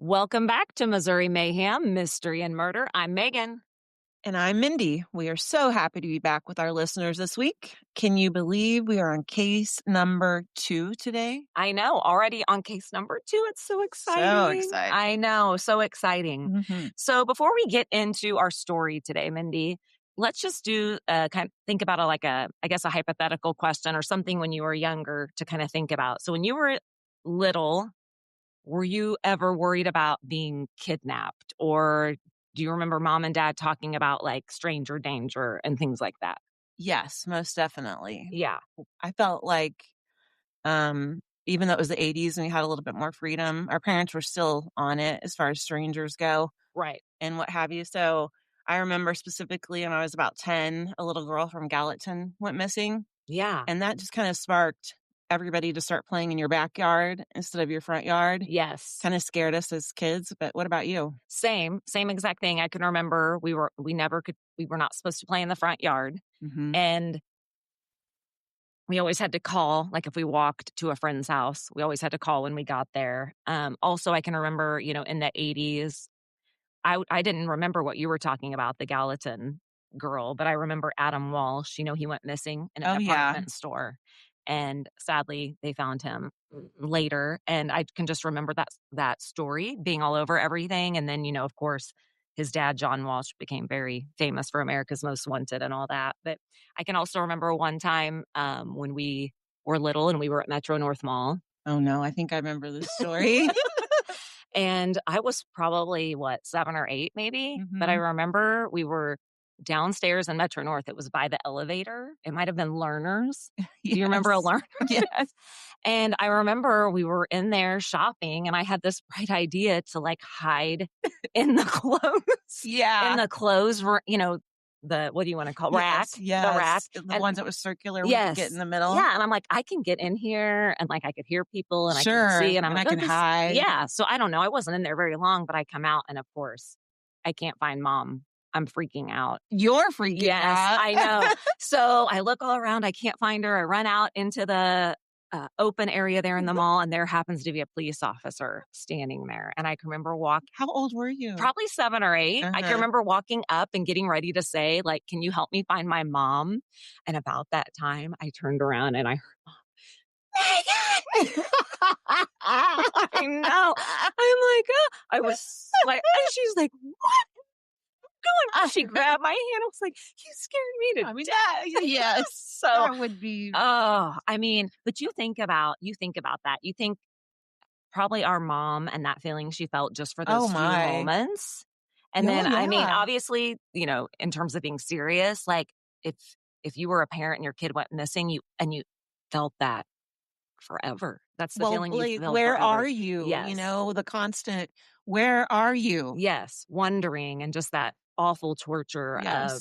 Welcome back to Missouri Mayhem, Mystery and Murder. I'm Megan. And I'm Mindy. We are so happy to be back with our listeners this week. Can you believe we are on case number 2 today? I know, already on case number 2. It's so exciting. So exciting. I know, so exciting. Mm-hmm. So before we get into our story today, Mindy, let's just do think about a hypothetical question or something when you were younger to kind of think about. So when you were little, were you ever worried about being kidnapped, or do you remember mom and dad talking about like stranger danger and things like that? Yes, most definitely. Yeah. I felt like even though it was the 80s and we had a little bit more freedom, our parents were still on it as far as strangers go. Right. And what have you. So I remember specifically when I was about 10, a little girl from Gallatin went missing. Yeah. And that just kind of sparked everybody to start playing in your backyard instead of your front yard. Yes. Kind of scared us as kids. But what about you? Same exact thing. I can remember we were not supposed to play in the front yard. Mm-hmm. And we always had to call, like if we walked to a friend's house, we always had to call when we got there. Also, I can remember, in the 80s, I didn't remember what you were talking about, the Gallatin girl, but I remember Adam Walsh. He went missing in an department store. And sadly, they found him later. And I can just remember that story being all over everything. And then, of course, his dad, John Walsh, became very famous for America's Most Wanted and all that. But I can also remember one time when we were little and we were at Metro North Mall. Oh, no, I think I remember this story. And I was probably, 7 or 8 maybe. Mm-hmm. But I remember we were downstairs in Metro North. It was by the elevator. It might have been Learners. Yes. Do you remember a Learner? Yes. And I remember we were in there shopping and I had this bright idea to like hide in the clothes. Yeah. In the clothes, what do you want to call rack? Yes. The rack. The ones that was circular. We could get in the middle. Yeah. And I'm like, I can get in here and like I could hear people and sure. I can see and I can hide. Yeah. So I don't know. I wasn't in there very long, but I come out and of course I can't find mom. I'm freaking out. You're freaking out. Yes, I know. So I look all around. I can't find her. I run out into the open area there in the mall, and there happens to be a police officer standing there. And I can remember How old were you? Probably 7 or 8. I can remember walking up and getting ready to say, like, can you help me find my mom? And about that time, I turned around and I heard, Megan! I know. I'm like, I was like, and she's like, what? Going. She grabbed my hand. I was like, you scared me to death. Yes. So that would be. Oh, I mean, but you think about that. You think probably our mom and that feeling she felt just for those few moments. And then, I mean, obviously, in terms of being serious, like if you were a parent and your kid went missing, you felt that forever. That's the feeling you feel where forever. are you? Yes. The constant, where are you? Yes. Wondering and just that awful torture of.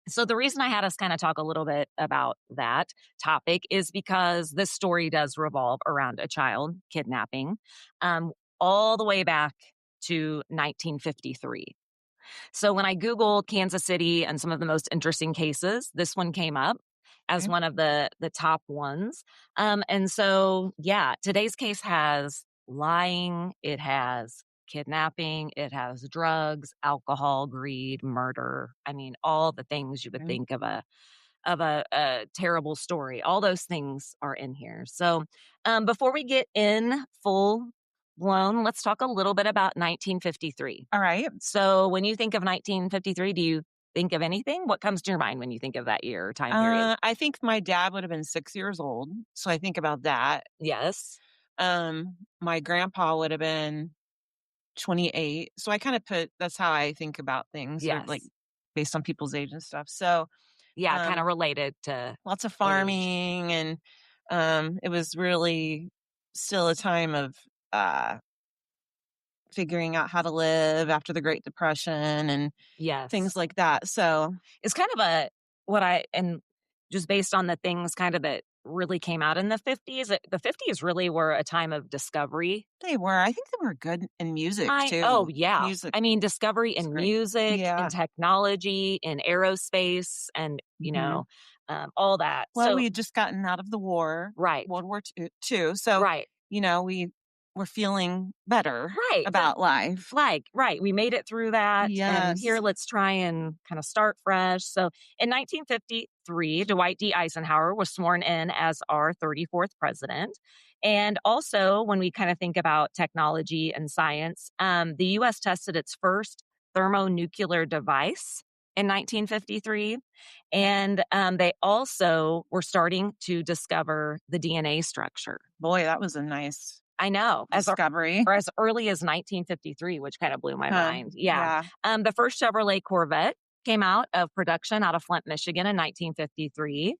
So the reason I had us kind of talk a little bit about that topic is because this story does revolve around a child kidnapping, all the way back to 1953. So when I Googled Kansas City and some of the most interesting cases, this one came up as one of the top ones. And so, yeah, today's case has lying. It has kidnapping. It has drugs, alcohol, greed, murder. I mean, all the things you would think of a terrible story. All those things are in here. So before we get in full blown, let's talk a little bit about 1953. All right. So when you think of 1953, do you think of anything? What comes to your mind when you think of that year or time period? I think my dad would have been 6 years old. So I think about that. Yes. My grandpa would have been 28. So I kind of that's how I think about things. Yes. Like based on people's age and stuff. So yeah, kind of related to lots of farming age. And it was really still a time of figuring out how to live after the Great Depression and things like that. So it's kind of and just based on the things kind of that really came out in the 50s. The 50s really were a time of discovery. They were. I think they were good in music too. Oh, yeah. Music. I mean, discovery in music, in technology, in aerospace, and, all that. Well, we had just gotten out of the war. Right. World War II. So, right. We we're feeling better Right. about life. Right. We made it through that. And here, Yes. let's try and kind of start fresh. So in 1953, Dwight D. Eisenhower was sworn in as our 34th president. And also, when we kind of think about technology and science, the U.S. tested its first thermonuclear device in 1953. And they also were starting to discover the DNA structure. Boy, that was a nice I know. discovery. As early as 1953, which kind of blew my mind. Yeah. The first Chevrolet Corvette came out of production out of Flint, Michigan in 1953.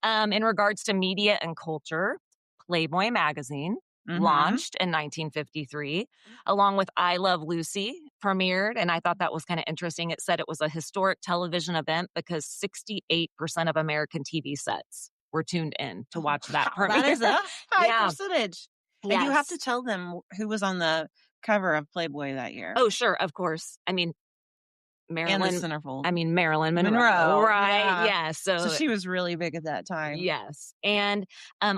In regards to media and culture, Playboy magazine launched in 1953, along with I Love Lucy premiered. And I thought that was kind of interesting. It said it was a historic television event because 68% of American TV sets were tuned in to watch that premiere. That is a high percentage. Yes. And you have to tell them who was on the cover of Playboy that year. Oh, sure. Of course. I mean, Marilyn Monroe. Right. Yeah. So she was really big at that time. Yes. And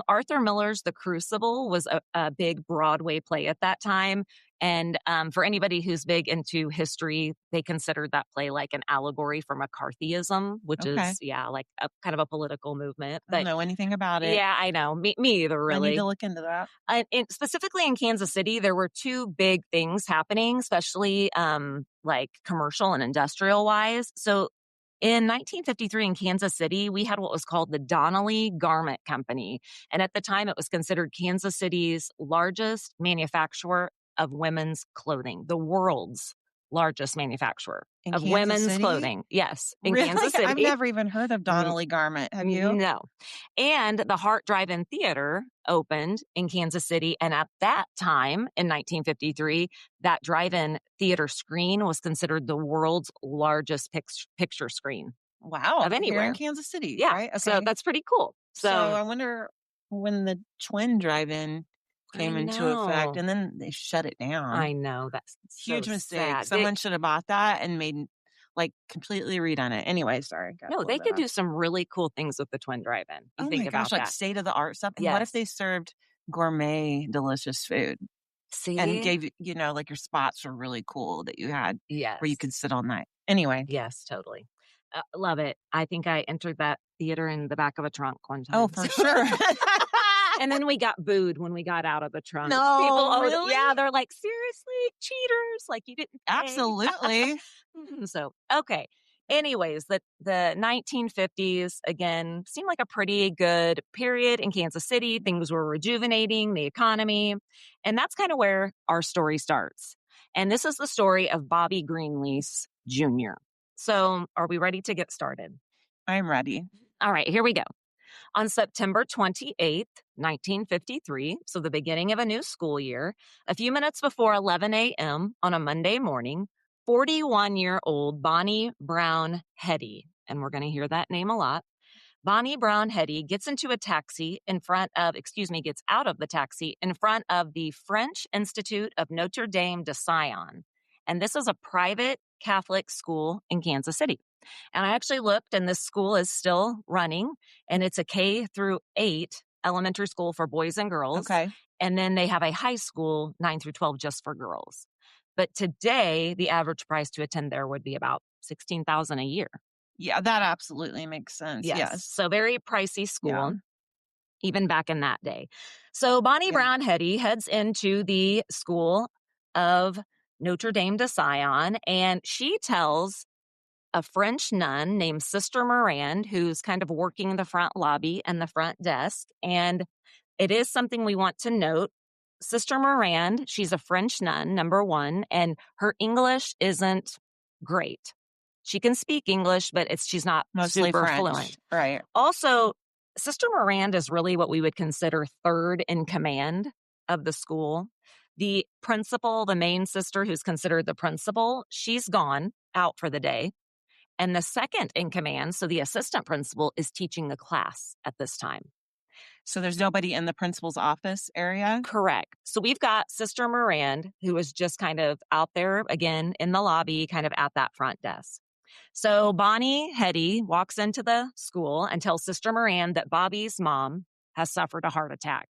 Arthur Miller's The Crucible was a big Broadway play at that time. And for anybody who's big into history, they considered that play like an allegory for McCarthyism, which is, like a kind of a political movement. But I don't know anything about it. Yeah, I know. Me either, really. I need to look into that. Specifically in Kansas City, there were two big things happening, especially like commercial and industrial wise. So in 1953 in Kansas City, we had what was called the Donnelly Garment Company. And at the time, it was considered Kansas City's largest manufacturer of women's clothing, the world's largest manufacturer of women's clothing. Yes, in Kansas City. I've never even heard of Donnelly Garment. Have you? No. And the Hart Drive-In Theater opened in Kansas City. And at that time, in 1953, that drive-in theater screen was considered the world's largest picture screen. Wow. Of anywhere. Here in Kansas City. Yeah. Right? Okay. So that's pretty cool. So I wonder when the Twin Drive-In came into effect, and then they shut it down. I know. That's huge mistake. Sad. Someone should have bought that and made completely redone it. Anyway, sorry. No, they could do some really cool things with the Twin Drive-In. You think about that. Like state of the art stuff. And what if they served gourmet, delicious food? See? And gave your spots were really cool that you had. Yes. Where you could sit all night. Anyway. Yes, totally. Love it. I think I entered that theater in the back of a trunk one time. Oh, for sure. And then we got booed when we got out of the trunk. No, really? Yeah, they're like, seriously, cheaters! Like you didn't pay. Absolutely. So, okay. Anyways, the 1950s, again, seemed like a pretty good period in Kansas City. Things were rejuvenating, the economy. And that's kind of where our story starts. And this is the story of Bobby Greenlease Jr. So are we ready to get started? I'm ready. All right, here we go. On September 28th, 1953, so the beginning of a new school year, a few minutes before 11 a.m. on a Monday morning, 41-year-old Bonnie Brown Hetty, and we're going to hear that name a lot, Bonnie Brown Hetty gets out of the taxi in front of the French Institute of Notre Dame de Sion. And this is a private Catholic school in Kansas City. And I actually looked, and this school is still running, and it's a K-8 elementary school for boys and girls. Okay. And then they have a high school, 9 through 12, just for girls. But today, the average price to attend there would be about $16,000 a year. Yeah, that absolutely makes sense. Yes. So very pricey school, even back in that day. So Bonnie Brown Hetty heads into the school of Notre Dame de Sion, and she tells a French nun named Sister Mirand, who's kind of working the front lobby and the front desk. And it is something we want to note. Sister Mirand, she's a French nun, number one, and her English isn't great. She can speak English, but she's not mostly super French. Fluent. Right. Also, Sister Mirand is really what we would consider third in command of the school. The principal, the main sister who's considered the principal, she's gone out for the day. And the second in command, so the assistant principal, is teaching the class at this time. So there's nobody in the principal's office area? Correct. So we've got Sister Mirand, who is just kind of out there, again, in the lobby, kind of at that front desk. So Bonnie Hetty walks into the school and tells Sister Mirand that Bobby's mom has suffered a heart attack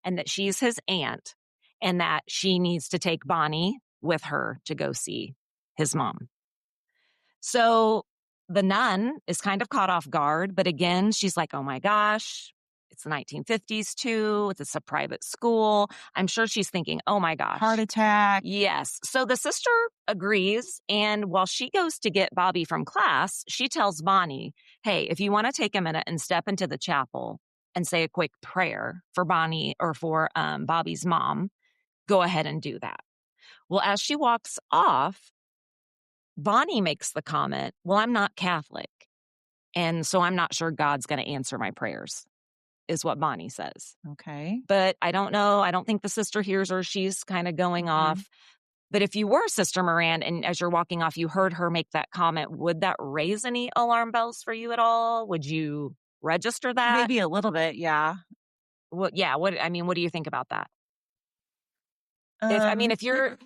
and that she's his aunt and that she needs to take Bonnie with her to go see his mom. So the nun is kind of caught off guard, but again, she's like, oh my gosh, it's the 1950s too. It's a private school. I'm sure she's thinking, oh my gosh. Heart attack. Yes. So the sister agrees. And while she goes to get Bobby from class, she tells Bonnie, hey, if you want to take a minute and step into the chapel and say a quick prayer for Bonnie or for Bobby's mom, go ahead and do that. Well, as she walks off, Bonnie makes the comment, well, I'm not Catholic, and so I'm not sure God's going to answer my prayers, is what Bonnie says. Okay. But I don't know. I don't think the sister hears her. She's kind of going off. But if you were Sister Moran and as you're walking off, you heard her make that comment, would that raise any alarm bells for you at all? Would you register that? Maybe a little bit, yeah. What do you think about that? If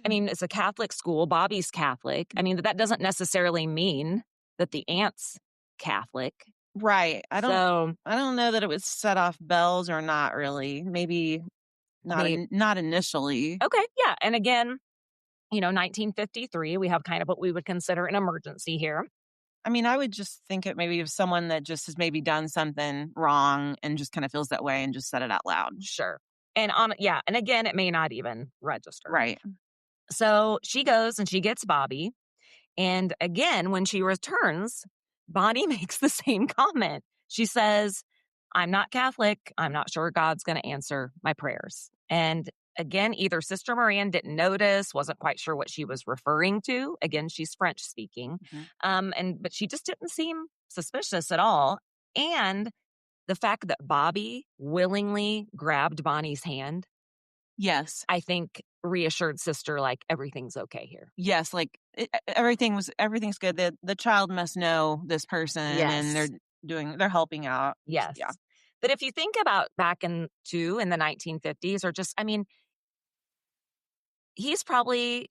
it's a Catholic school, Bobby's Catholic. I mean, that doesn't necessarily mean that the aunt's Catholic. Right. I don't know that it would set off bells or not really. Maybe not initially. Okay. Yeah. And again, 1953, we have kind of what we would consider an emergency here. I mean, I would just think it maybe of someone that just has maybe done something wrong and just kind of feels that way and just said it out loud. Sure. And again, it may not even register. Right. So she goes and she gets Bobby. And again, when she returns, Bonnie makes the same comment. She says, I'm not Catholic. I'm not sure God's going to answer my prayers. And again, either Sister Moran didn't notice, wasn't quite sure what she was referring to. Again, she's French speaking. But she just didn't seem suspicious at all. And the fact that Bobby willingly grabbed Bonnie's hand, yes, I think reassured Sister, like, everything's okay here. Yes, like everything's good. The child must know this person, and they're helping out. Yes, yeah. But if you think about back in the 1950s, or just, he's probably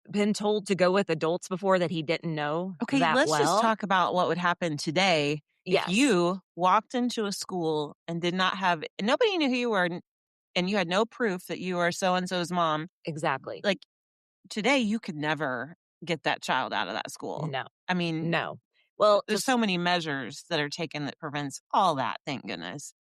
been told to go with adults before that he didn't know. Okay, let's just talk about what would happen today. Yes. If you walked into a school and nobody knew who you were, and you had no proof that you are so-and-so's mom. Exactly. Like, today, you could never get that child out of that school. No. I mean, no. Well, there's so many measures that are taken that prevents all that, thank goodness.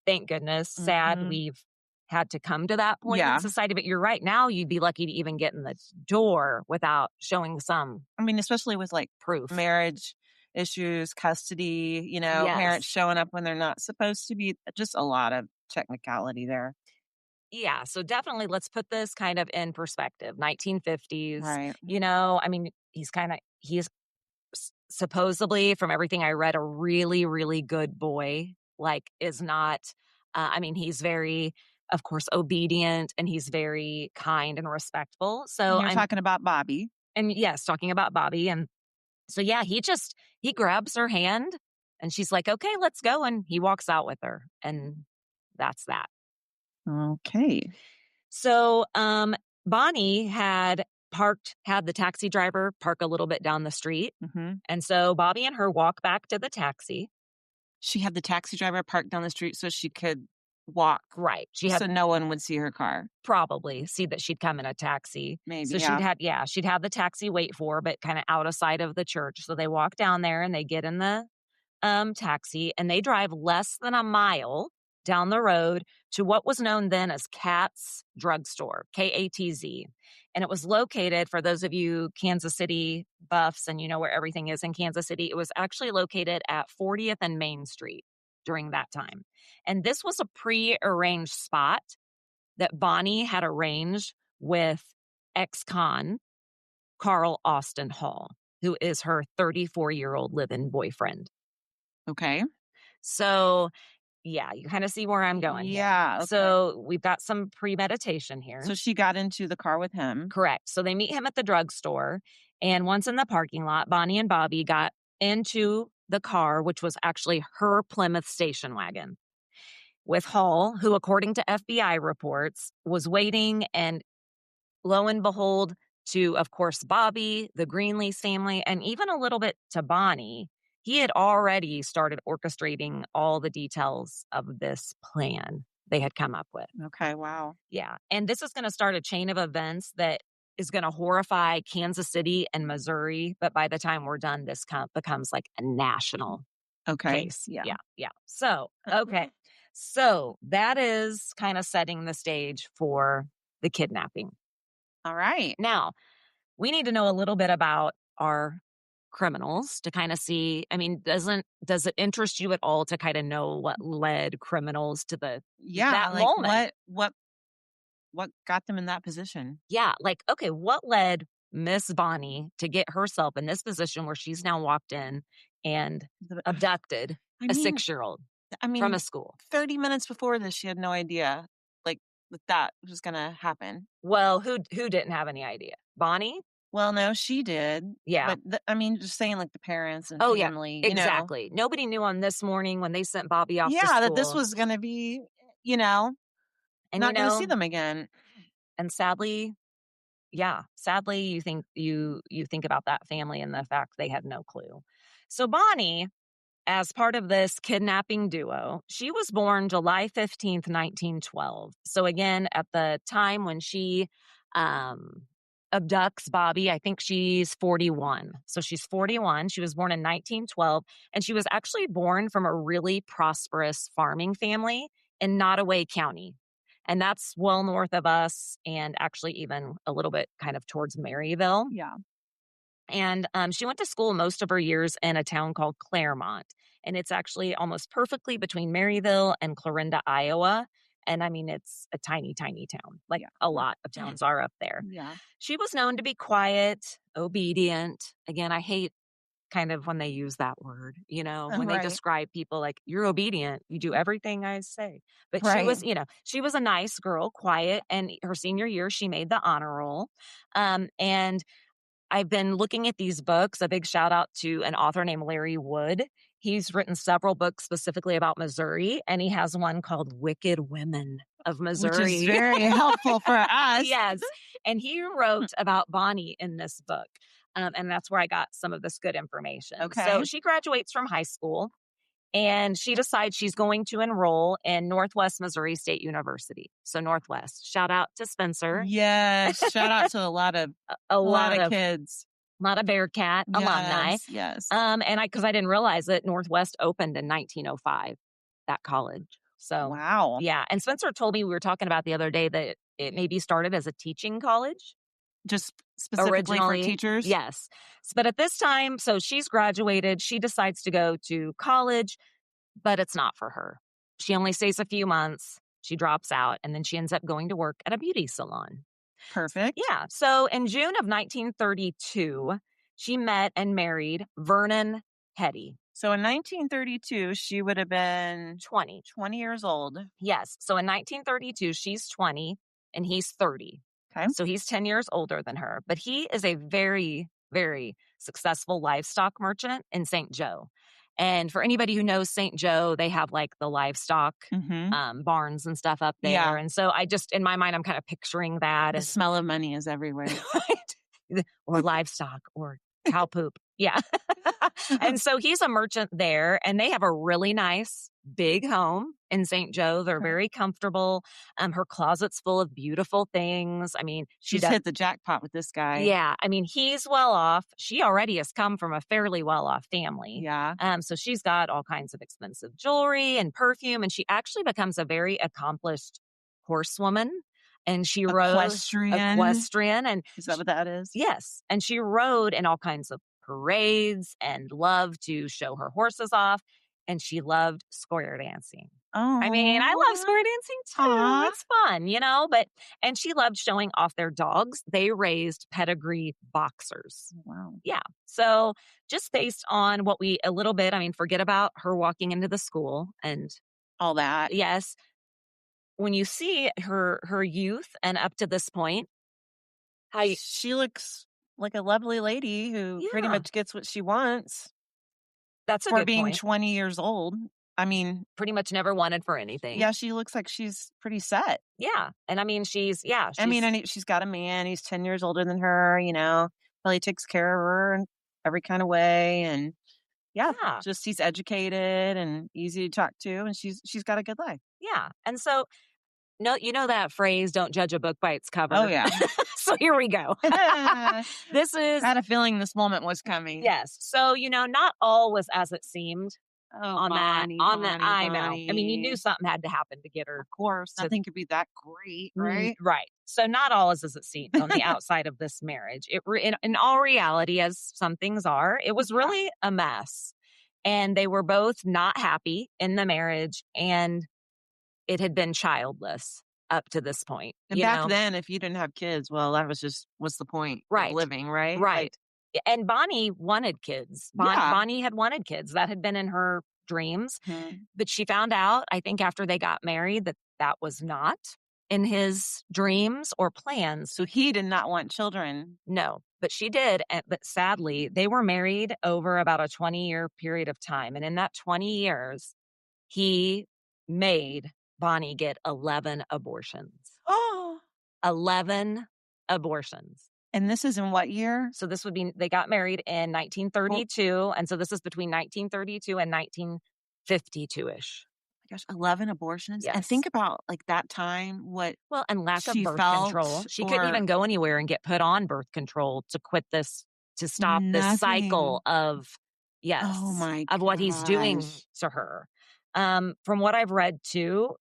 Thank goodness. Sad we've had to come to that point in society. But you're right. Now you'd be lucky to even get in the door without showing some especially with like proof. Marriage issues, custody, parents showing up when they're not supposed to be. Just a lot of technicality there. Yeah. So definitely let's put this kind of in perspective. 1950s. Right. He's supposedly, from everything I read, a really, really good boy. Like, is not, he's very, of course, obedient, and he's very kind and respectful. So I'm talking about Bobby. And yes, talking about Bobby. And so, yeah, he grabs her hand and she's like, okay, let's go. And he walks out with her. And that's that. Okay. So, Bonnie had the taxi driver park a little bit down the street. And so Bobby and her walk back to the taxi. She had the taxi driver parked down the street so she could walk. Right. So no one would see her car. Probably see that she'd come in a taxi. Maybe. So she'd have the taxi wait for her, but kind of out of sight of the church. So they walk down there and they get in the taxi, and they drive less than a mile down the road to what was known then as Katz Drugstore, Katz. And it was located, for those of you Kansas City buffs and you know where everything is in Kansas City, it was actually located at 40th and Main Street during that time. And this was a pre-arranged spot that Bonnie had arranged with ex-con Carl Austin Hall, who is her 34-year-old live-in boyfriend. Okay. So, yeah, you kind of see where I'm going. Yeah. Okay. So we've got some premeditation here. So she got into the car with him. Correct. So they meet him at the drugstore. And once in the parking lot, Bonnie and Bobby got into the car, which was actually her Plymouth station wagon, with Hall, who, according to FBI reports, was waiting. And lo and behold, to, of course, Bobby, the Greenlease family, and even a little bit to Bonnie, he had already started orchestrating all the details of this plan they had come up with. Okay, wow. Yeah. And this is going to start a chain of events that is going to horrify Kansas City and Missouri. But by the time we're done, this becomes like a national case. Yeah. Yeah. So, okay. So that is kind of setting the stage for the kidnapping. All right. Now, we need to know a little bit about our criminals to kind of see. I mean, does it interest you at all to kind of know what led criminals to that like moment? What got them in that position? Yeah, like, okay, what led Miss Bonnie to get herself in this position where she's now walked in and abducted a 6-year-old from a school? 30 minutes before this, she had no idea, like, that was going to happen. Well, who didn't have any idea? Bonnie? Well, no, she did. Yeah. But just saying, like, the parents and family, yeah, exactly. Nobody knew on this morning when they sent Bobby off to school. Yeah, that this was going to be, and not going to see them again. And sadly, you think you think about that family and the fact they had no clue. So Bonnie, as part of this kidnapping duo, she was born July 15th, 1912. So again, at the time when she abducts Bobby, I think she's 41. So she's 41. She was born in 1912, and she was actually born from a really prosperous farming family in Nottoway County. And that's well north of us, and actually even a little bit kind of towards Maryville. Yeah. And she went to school most of her years in a town called Claremont. And it's actually almost perfectly between Maryville and Clarinda, Iowa. And I mean, it's a tiny, tiny town. Like a lot of towns are up there. Yeah. She was known to be quiet, obedient. Again, I hate kind of when they use that word, when they describe people like, you're obedient, you do everything I say. But she was, she was a nice girl, quiet. And her senior year, she made the honor roll. And I've been looking at these books. A big shout out to an author named Larry Wood. He's written several books specifically about Missouri, and he has one called Wicked Women of Missouri. Which is very helpful for us. Yes. And he wrote about Bonnie in this book. And that's where I got some of this good information. Okay. So she graduates from high school, and she decides she's going to enroll in Northwest Missouri State University. So Northwest. Shout out to Spencer. Yes. Shout out to a lot of kids. A lot of Bearcat alumni. Yes. And because I didn't realize it, Northwest opened in 1905, that college. So wow. Yeah. And Spencer told me, we were talking about the other day, that it maybe started as a teaching college. Just specifically for teachers? Yes. But at this time, so she's graduated. She decides to go to college, but it's not for her. She only stays a few months. She drops out, and then she ends up going to work at a beauty salon. Perfect. Yeah. So in June of 1932, she met and married Vernon Hetty. So in 1932, she would have been 20 years old. Yes. So in 1932, she's 20 and he's 30. Okay. So he's 10 years older than her, but he is a very, very successful livestock merchant in St. Joe. And for anybody who knows St. Joe, they have like the livestock barns and stuff up there. Yeah. And so I just, in my mind, I'm kind of picturing that. The smell of money is everywhere. Or livestock or cow poop. Yeah. And so he's a merchant there, and they have a really nice big home in St. Joe. They're very comfortable. Her closet's full of beautiful things. I mean, she's hit the jackpot with this guy. Yeah. I mean, he's well off. She already has come from a fairly well off family. Yeah. So she's got all kinds of expensive jewelry and perfume, and she actually becomes a very accomplished horsewoman. And she rode equestrian. And is that what that is? Yes. And she rode in all kinds of parades and loved to show her horses off. And she loved square dancing. Oh, I mean, I love square dancing too. Aww. It's fun, and she loved showing off their dogs. They raised pedigree boxers. Wow. Yeah. So just based on forget about her walking into the school and all that. Yes. When you see her youth and up to this point, she looks like a lovely lady who pretty much gets what she wants. That's for being 20 years old. I mean, pretty much never wanted for anything. Yeah, she looks like she's pretty set. Yeah, and I mean, she's got a man. He's 10 years older than her. Probably takes care of her in every kind of way, and just he's educated and easy to talk to, and she's got a good life. Yeah. Yeah. And so, no, you know that phrase, don't judge a book by its cover. Oh, yeah. So here we go. This is. I had a feeling this moment was coming. Yes. So, not all was as it seemed. Oh, On Bonnie, that, I know. Bonnie. I mean, you knew something had to happen to get her. Of course. Nothing could be that great, right? Right. So not all is as it seemed on the outside of this marriage. In all reality, as some things are, it was really a mess. And they were both not happy in the marriage, and it had been childless up to this point. And back then, if you didn't have kids, well, that was just, what's the point of living, right? Right. And Bonnie wanted kids. Bonnie had wanted kids. That had been in her dreams. But she found out, I think after they got married, that was not in his dreams or plans. So he did not want children. No, but she did. But sadly, they were married over about a 20-year period of time. And in that 20 years, he made Bonnie get 11 abortions. Oh, 11 abortions. And this is in what year? So this would be, they got married in 1932. And so this is between 1932 and 1952-ish. Oh my gosh, 11 abortions? Yes. And think about that time, and lack of birth control. She couldn't even go anywhere and get put on birth control to quit this, to stop this cycle of, oh my of what he's doing to her. From what I've read too,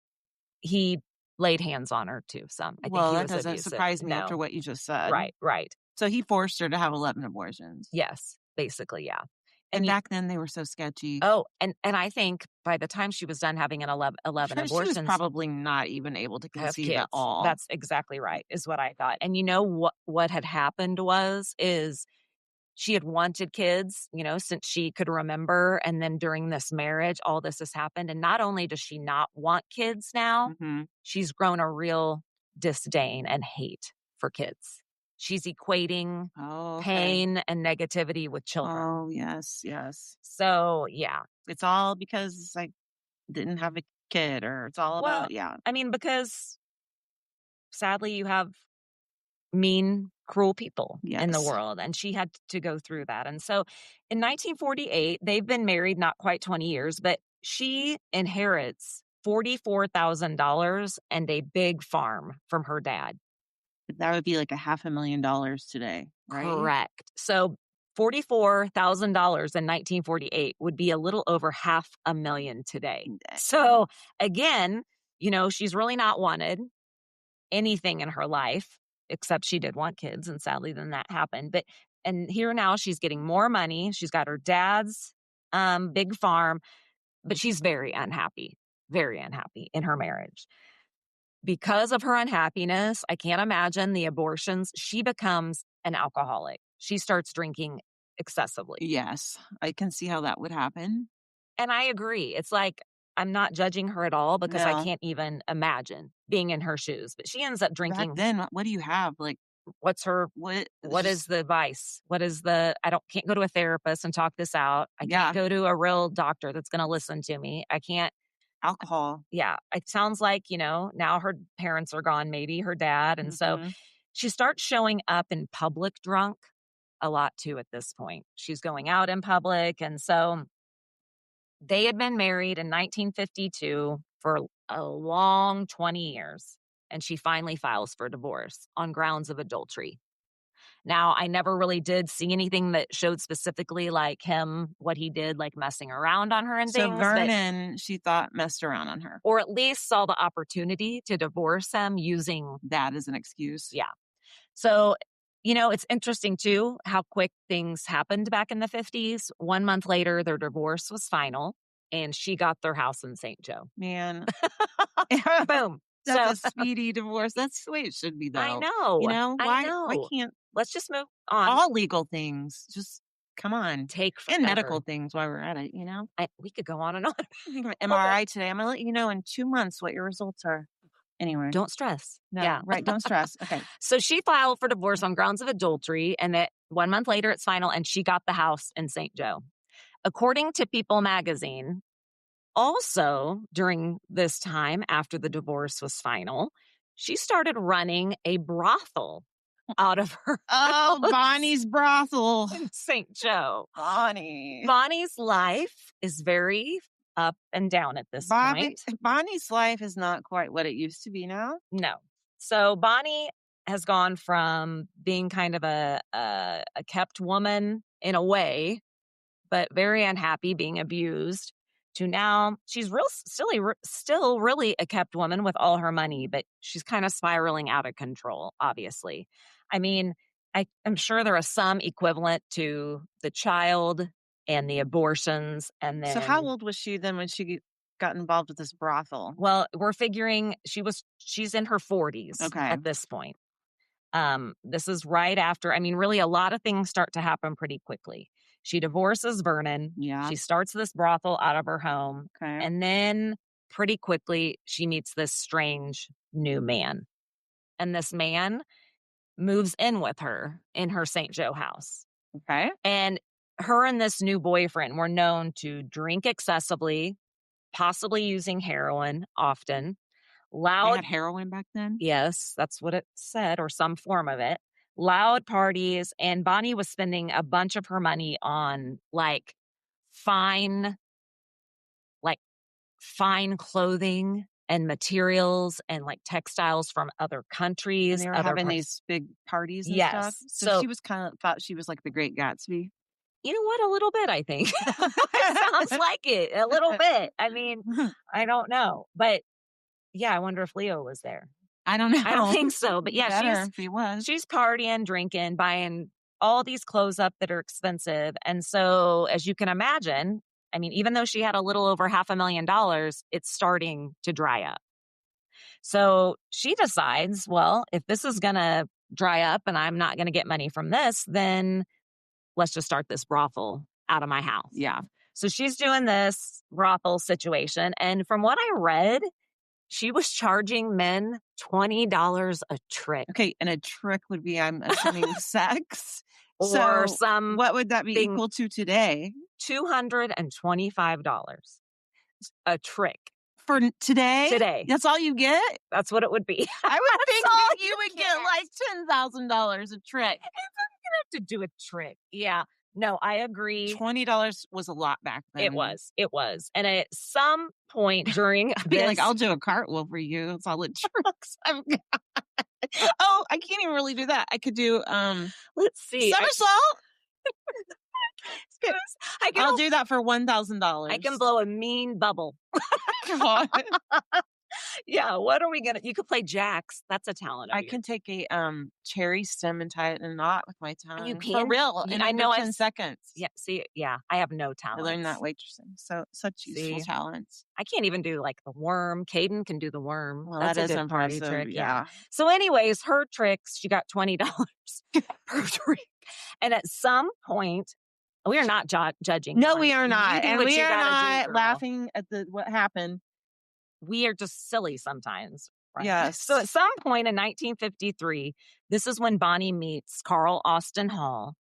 he laid hands on her too. I think that doesn't surprise me after what you just said. Right. So he forced her to have 11 abortions. Yes, basically, yeah. And back then they were so sketchy. Oh, and I think by the time she was done having 11 abortions, she was probably not even able to conceive at all. That's exactly right, is what I thought. And what had happened is she had wanted kids, since she could remember. And then during this marriage, all this has happened. And not only does she not want kids now, she's grown a real disdain and hate for kids. She's equating pain and negativity with children. Oh, yes. So, yeah. It's all because I didn't have a kid, or it's all about, I mean, because sadly you have mean, cruel people in the world, and she had to go through that. And so in 1948, they've been married not quite 20 years, but she inherits $44,000 and a big farm from her dad. That would be like $500,000 today, right? Correct. So $44,000 in 1948 would be a little over $500,000 today. So again, she's really not wanted anything in her life, except she did want kids, and sadly then that happened. And here now she's getting more money. She's got her dad's big farm, but she's very unhappy in her marriage. Because of her unhappiness, I can't imagine the abortions. She becomes an alcoholic. She starts drinking excessively. Yes, I can see how that would happen. And I agree. It's like, I'm not judging her at all, because I can't even imagine being in her shoes. But she ends up drinking. Back then, what do you have? What's her, what is the vice? Can't go to a therapist and talk this out. I can't go to a real doctor that's going to listen to me. I can't. Alcohol. Yeah. It sounds like, now her parents are gone, maybe her dad. And so she starts showing up in public drunk a lot too at this point. She's going out in public. And so they had been married in 1952 for a long 20 years. And she finally files for divorce on grounds of adultery. Now, I never really did see anything that showed specifically him, what he did, messing around on her and things. So Vernon, she thought, messed around on her. Or at least saw the opportunity to divorce him using that as an excuse. Yeah. So, it's interesting too, how quick things happened back in the 50s. 1 month later, their divorce was final, and she got their house in St. Joe. Man. Boom. That's a speedy divorce. That's the way it should be, though. I know. Why can't... Let's just move on. All legal things. Just, come on. Take forever. And medical things while we're at it, we could go on and on. MRI today. I'm going to let you know in 2 months what your results are. Anyway. Don't stress. No, yeah. Right. Don't stress. Okay. So she filed for divorce on grounds of adultery, and that 1 month later it's final, and she got the house in St. Joe. According to People magazine, also during this time after the divorce was final, she started running a brothel out of her house. Bonnie's brothel in St. Joe. Bonnie's life is very up and down at this point. Bonnie's life is not quite what it used to be now. No. So Bonnie has gone from being kind of a kept woman in a way, but very unhappy, being abused, to now she's still really a kept woman with all her money, but she's kind of spiraling out of control, obviously. I mean, I'm sure there is some equivalent to the child and the abortions. And then, so how old was she then when she got involved with this brothel? Well, we're figuring she's in her 40s at this point. This is right after, really a lot of things start to happen pretty quickly. She divorces Vernon. Yeah. She starts this brothel out of her home. Okay. And then pretty quickly she meets this strange new man. And this man moves in with her in her St. Joe house. Okay. And her and this new boyfriend were known to drink excessively, possibly using heroin often. They had heroin back then? Yes, that's what it said, or some form of it. Loud parties, and Bonnie was spending a bunch of her money on fine clothing and materials and textiles from other countries. And they were having these big parties and stuff. So she was thought she was like the Great Gatsby. You know what? A little bit, I think. It sounds like it. A little bit. I don't know. But yeah, I wonder if Leo was there. I don't know. I don't think so. But yeah, if he was. She's partying, drinking, buying all these clothes up that are expensive. And so, as you can imagine, even though she had a little over $500,000, it's starting to dry up. So she decides, well, if this is going to dry up and I'm not going to get money from this, then let's just start this brothel out of my house. Yeah. So she's doing this brothel situation. And from what I read, she was charging men $20 a trick. Okay. And a trick would be, I'm assuming, sex. Or what would that be equal to today? $225 a trick. For today? Today. That's all you get? That's what it would be. I would think that you would get $10,000 a trick. If I'm going to have to do a trick. Yeah. No, I agree. $20 was a lot back then. It was. And at some point during this... I'll do a cartwheel for you. That's all it tricks I've got. Oh, I can't even really do that. I could do, let's see. Somersault? I'll do that for $1,000. I can blow a mean bubble. God. Yeah, what are we gonna? You could play jacks. That's a talent. I can take a cherry stem and tie it in a knot with my tongue. You can for real. I know 10 seconds. Yeah. See. Yeah, I have no talent. I learned that waitressing. So such useful talents. I can't even do the worm. Caden can do the worm. Well, that's that a is good impressive. Party trick. Yeah. So, anyways, her tricks. She got $20 per trick, and at some point. We are not judging. No, we are not. And we are not laughing laughing at what happened. We are just silly sometimes. Right? Yes. So at some point in 1953, this is when Bonnie meets Carl Austin Hall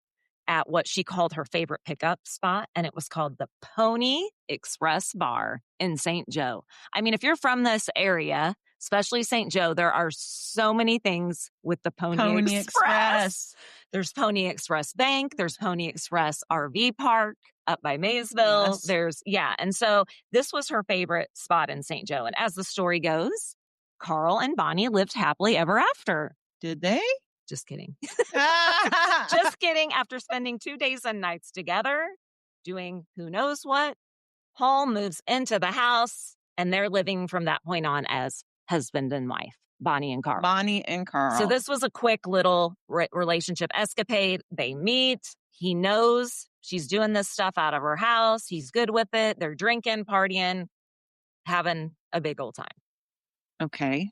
at what she called her favorite pickup spot. And it was called the Pony Express Bar in St. Joe. If you're from this area, especially St. Joe, there are so many things with the Pony Express. There's Pony Express Bank. There's Pony Express RV Park up by Maysville. Yes. And so this was her favorite spot in St. Joe. And as the story goes, Carl and Bonnie lived happily ever after. Did they? Just kidding. Just kidding. After spending 2 days and nights together, doing who knows what, Hall moves into the house and they're living from that point on as husband and wife, Bonnie and Carl. So this was a quick little relationship escapade. They meet. He knows she's doing this stuff out of her house. He's good with it. They're drinking, partying, having a big old time. Okay.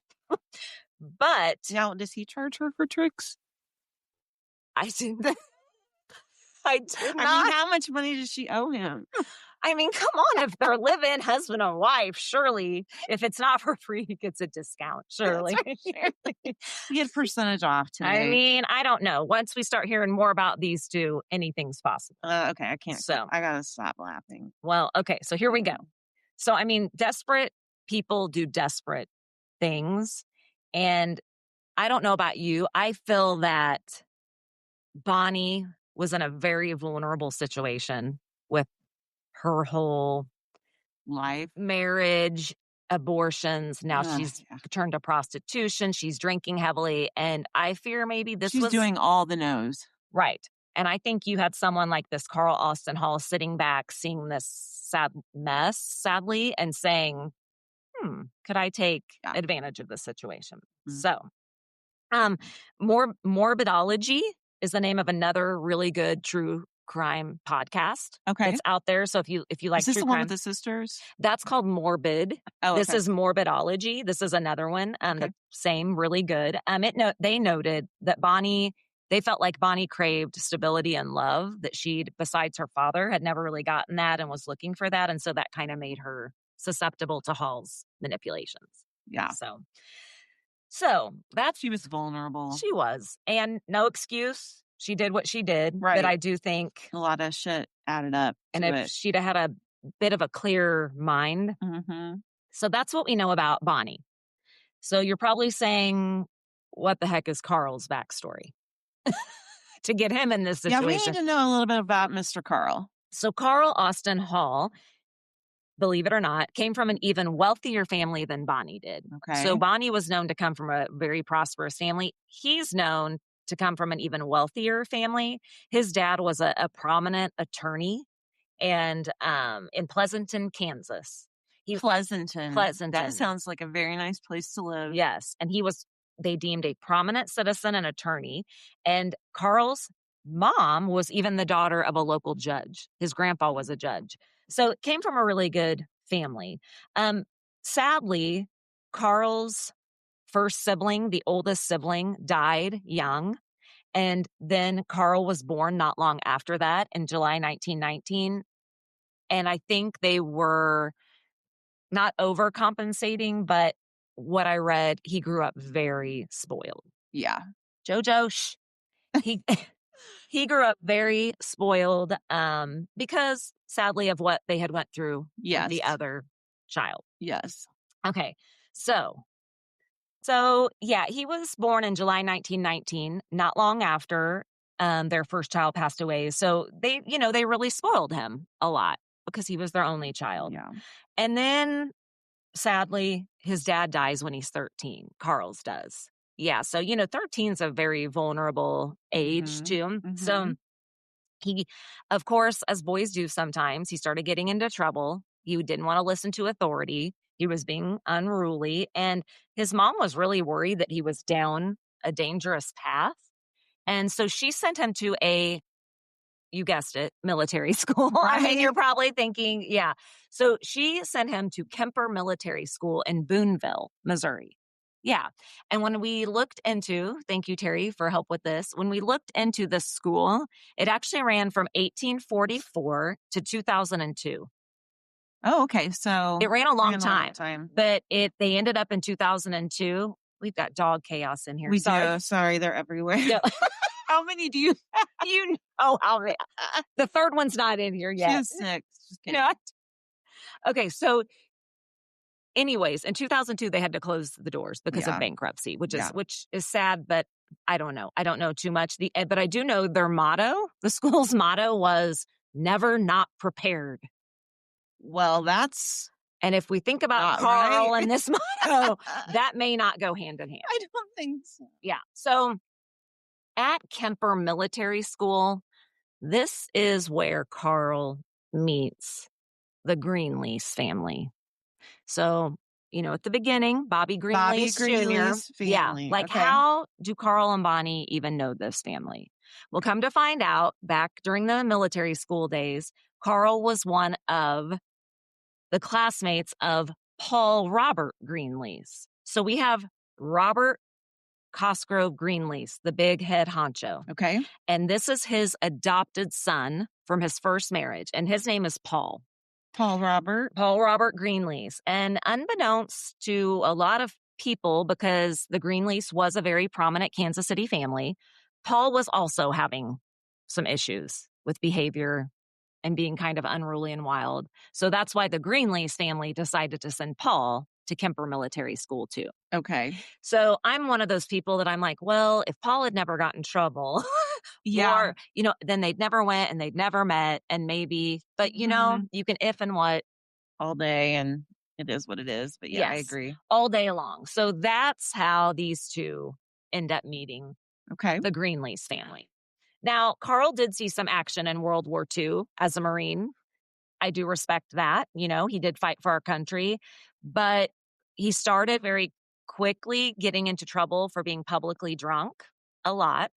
But now, does he charge her for tricks? I did not. How much money does she owe him? Come on, if they're living husband and wife, surely if it's not for free, he gets a discount. Surely. You get percentage off today. I don't know. Once we start hearing more about these two, anything's possible. Okay, I can't. So I gotta stop laughing. Well, okay, so here we go. So desperate people do desperate things. And I don't know about you. I feel that Bonnie was in a very vulnerable situation with her whole life, marriage, abortions. Now she's turned to prostitution. She's drinking heavily. And I fear maybe she's doing all the no's. Right. And I think you had someone like this Carl Austin Hall sitting back, seeing this sad mess, sadly, and saying, could I take advantage of this situation? So, Morbidology is the name of another really good true crime podcast. Okay. It's out there. So if you like is this true the crime, one with the sisters? That's called Morbid. Oh, This is Morbidology. This is another one. The same, really good. They noted that they felt like Bonnie craved stability and love, that she'd, besides her father, had never really gotten that and was looking for that. And so that kind of made her susceptible to Hall's manipulations. Yeah. So that's... She was vulnerable. She was. And no excuse. She did what she did. Right. But I do think... a lot of shit added up. And if she'd have had a bit of a clear mind. So that's what we know about Bonnie. So you're probably saying, what the heck is Carl's backstory? To get him in this situation. Yeah, we need to know a little bit about Mr. Carl. So Carl Austin Hall, believe it or not, came from an even wealthier family than Bonnie did. Okay. So Bonnie was known to come from a very prosperous family. He's known to come from an even wealthier family. His dad was a prominent attorney and in Pleasanton, Kansas. Pleasanton. That sounds like a very nice place to live. Yes. And they deemed a prominent citizen and attorney. And Carl's mom was even the daughter of a local judge. His grandpa was a judge. So it came from a really good family. Sadly, Carl's first sibling, the oldest sibling, died young. And then Carl was born not long after that in July 1919. And I think they were not overcompensating, but what I read, he grew up very spoiled. Yeah. Jojo, shh. He grew up very spoiled because, sadly, of what they had went through with the other child. Yes. Okay. So yeah, he was born in July 1919, not long after their first child passed away. So they really spoiled him a lot because he was their only child. Yeah. And then, sadly, his dad dies when he's 13. Carl's does. Yeah. So, 13 is a very vulnerable age too. So he, of course, as boys do sometimes, he started getting into trouble. He didn't want to listen to authority. He was being unruly. And his mom was really worried that he was down a dangerous path. And so she sent him to you guessed it, military school. Right. I mean, you're probably thinking, yeah. So she sent him to Kemper Military School in Boonville, Missouri. Yeah. And when we looked into, thank you, Terry, for help with this. When we looked into this school, it actually ran from 1844 to 2002. Oh, okay. So it ran a long time. But they ended up in 2002. We've got dog chaos in here. We do. Sorry, they're everywhere. No. How many do you have? You know how many. The third one's not in here yet. She has 6. Just kidding. Okay, so anyways, in 2002, they had to close the doors because of bankruptcy, which is sad, but I don't know. I don't know too much. But I do know their motto, the school's motto was never not prepared. Well, that's... And if we think about Carl and this motto, that may not go hand in hand. I don't think so. Yeah. So at Kemper Military School, this is where Carl meets the Greenlease family. So, at the beginning, Bobby Greenlease Jr. Family. Yeah. How do Carl and Bonnie even know this family? Well, come to find out, back during the military school days, Carl was one of the classmates of Paul Robert Greenlease. So we have Robert Cosgrove Greenlease, the big head honcho. Okay. And this is his adopted son from his first marriage. And his name is Paul. Paul Robert Greenlease. And unbeknownst to a lot of people, because the Greenlease was a very prominent Kansas City family, Paul was also having some issues with behavior and being kind of unruly and wild. So that's why the Greenlease family decided to send Paul to Kemper Military School too. Okay. So I'm one of those people that I'm like, well, if Paul had never gotten in trouble, or, then they'd never went and they'd never met and maybe, but you can if and what all day, and it is what it is. But yeah, I Yes, agree. all day long. So that's how these two end up meeting Okay. the Greenlease family. Now, Carl did see some action in World War II as a Marine. I do respect that. He did fight for our country, but he started very quickly getting into trouble for being publicly drunk a lot